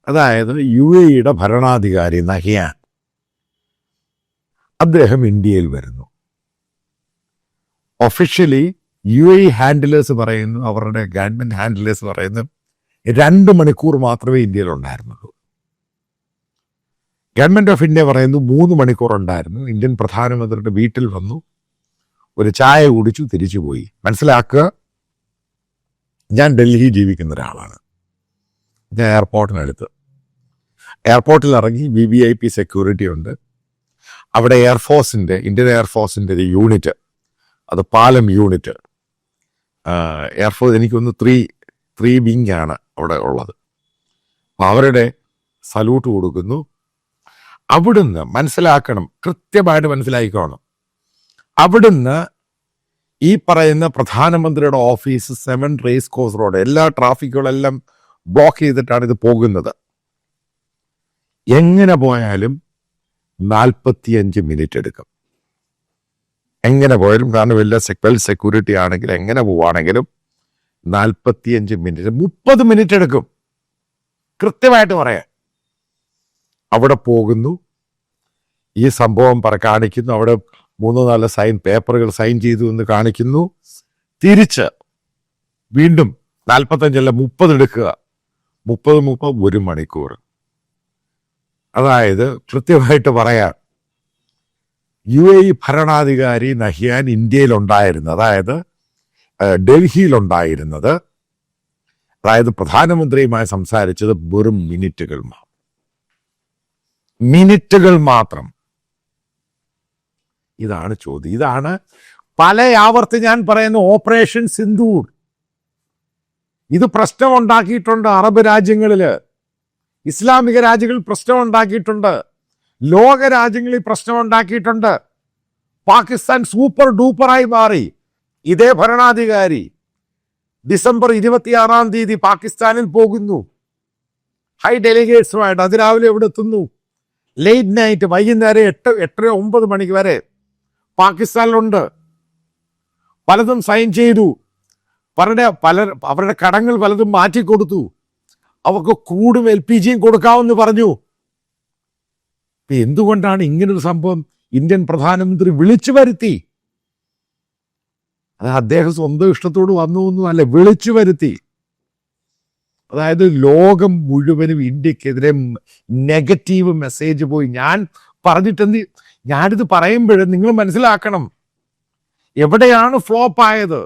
അതായത് UAE ഭരണാധികാരി Nahyan അദ്ദേഹം ഇന്ത്യയിൽ വരുന്നു. ഒഫീഷ്യലി UAE ഹാൻഡിലേഴ്സ് പറയുന്നു, അവരുടെ ഗവൺമെന്റ് ഹാൻഡിലേഴ്സ് പറയുന്നു 2 മണിക്കൂർ മാത്രമേ ഇന്ത്യയിൽ ഉണ്ടായിരുന്നുള്ളൂ. ഗവൺമെന്റ് ഓഫ് ഇന്ത്യ പറയുന്നു 3 മണിക്കൂർ ഉണ്ടായിരുന്നു. ഇന്ത്യൻ പ്രധാനമന്ത്രിയുടെ വീട്ടിൽ വന്നു, ഒരു ചായ കുടിച്ചു, തിരിച്ചുപോയി. മനസ്സിലാക്കുക, ഞാൻ ഡൽഹി ജീവിക്കുന്ന ഒരാളാണ്. ഞാൻ എയർപോർട്ടിനടുത്ത്, എയർപോർട്ടിൽ ഇറങ്ങി VIP സെക്യൂരിറ്റി ഉണ്ട്. അവിടെ ഇന്ത്യൻ എയർഫോഴ്സിൻ്റെ ഒരു യൂണിറ്റ്, അത് പാലം യൂണിറ്റ്, എയർഫോഴ്സ് എനിക്കൊന്ന് 3 വിങ് ആണ് അവിടെ ഉള്ളത്. അപ്പോൾ അവരുടെ സല്യൂട്ട് കൊടുക്കുന്നു. അവിടുന്ന് മനസ്സിലാക്കണം, കൃത്യമായിട്ട് മനസ്സിലാക്കിക്കോണം, അവിടുന്ന് ഈ പറയുന്ന പ്രധാനമന്ത്രിയുടെ ഓഫീസ് 7 റേസ് കോഴ്സ് റോഡ്, എല്ലാ ട്രാഫിക്കുകളെല്ലാം ബ്ലോക്ക് ചെയ്തിട്ടാണ് ഇത് പോകുന്നത്. എങ്ങനെ പോയാലും 45 മിനിറ്റ് എടുക്കും. എങ്ങനെ പോയാലും, കാരണം വെൽ സെക്യൂരിറ്റി ആണെങ്കിൽ എങ്ങനെ പോവുകയാണെങ്കിലും 45 മിനിറ്റ്, 30 മിനിറ്റ് എടുക്കും. കൃത്യമായിട്ട് പറയാം. അവിടെ പോകുന്നു, ഈ സംഭവം കാണിക്കുന്നു, അവിടെ 3-4 പേപ്പറുകൾ സൈൻ ചെയ്തു എന്ന് കാണിക്കുന്നു. തിരിച്ച് വീണ്ടും 45 അല്ല 30 എടുക്കുക. 30 1 മണിക്കൂർ. അതായത് കൃത്യമായിട്ട് പറയാം, UAE ഭരണാധികാരി നഹിയാൻ ഇന്ത്യയിലുണ്ടായിരുന്നത്, അതായത് ഡൽഹിയിലുണ്ടായിരുന്നത്, അതായത് പ്രധാനമന്ത്രിയുമായി സംസാരിച്ചത് വെറും മിനിറ്റുകൾ മാത്രം. ഇതാണ് ചോദ്യം. ഇതാണ് പല ആവർത്തി ഞാൻ പറയുന്ന ഓപ്പറേഷൻ സിന്ദൂർ. ഇത് പ്രശ്നമുണ്ടാക്കിയിട്ടുണ്ട്. അറബ് രാജ്യങ്ങളിൽ, ഇസ്ലാമിക രാജ്യങ്ങളിൽ പ്രശ്നമുണ്ടാക്കിയിട്ടുണ്ട്. ലോക രാജ്യങ്ങളിൽ പ്രശ്നമുണ്ടാക്കിയിട്ടുണ്ട്. പാകിസ്ഥാൻ സൂപ്പർ ഡൂപ്പറായി മാറി. ഇതേ ഭരണാധികാരി ഡിസംബർ 26 പാകിസ്ഥാനിൽ പോകുന്നു, ഹൈ ഡെലിഗേറ്റ്സുമായിട്ട്. അതിരാവിലെ ഇവിടെ എത്തുന്നു, ലേറ്റ് നൈറ്റ്, വൈകുന്നേരം 8-9 മണിക്ക് വരെ പാകിസ്ഥാനിലുണ്ട്. പലതും സൈൻ ചെയ്തു. അവരുടെ കടങ്ങൾ പലതും മാറ്റിക്കൊടുത്തു. അവർക്ക് ക്രൂഡും LPGയും കൊടുക്കാമെന്ന് പറഞ്ഞു. എന്തുകൊണ്ടാണ് ഇങ്ങനൊരു സംഭവം ഇന്ത്യൻ പ്രധാനമന്ത്രി വിളിച്ചു വരുത്തി? അത് അദ്ദേഹം സ്വന്തം ഇഷ്ടത്തോട് വന്നു അല്ല, വിളിച്ചു വരുത്തി. അതായത് ലോകം മുഴുവനും ഇന്ത്യക്കെതിരെ നെഗറ്റീവ് മെസ്സേജ് പോയി. ഞാൻ പറഞ്ഞിട്ടെന്ത്, ഞാനിത് പറയുമ്പോഴും നിങ്ങൾ മനസ്സിലാക്കണം എവിടെയാണ് ഫ്ലോപ്പ് ആയത്.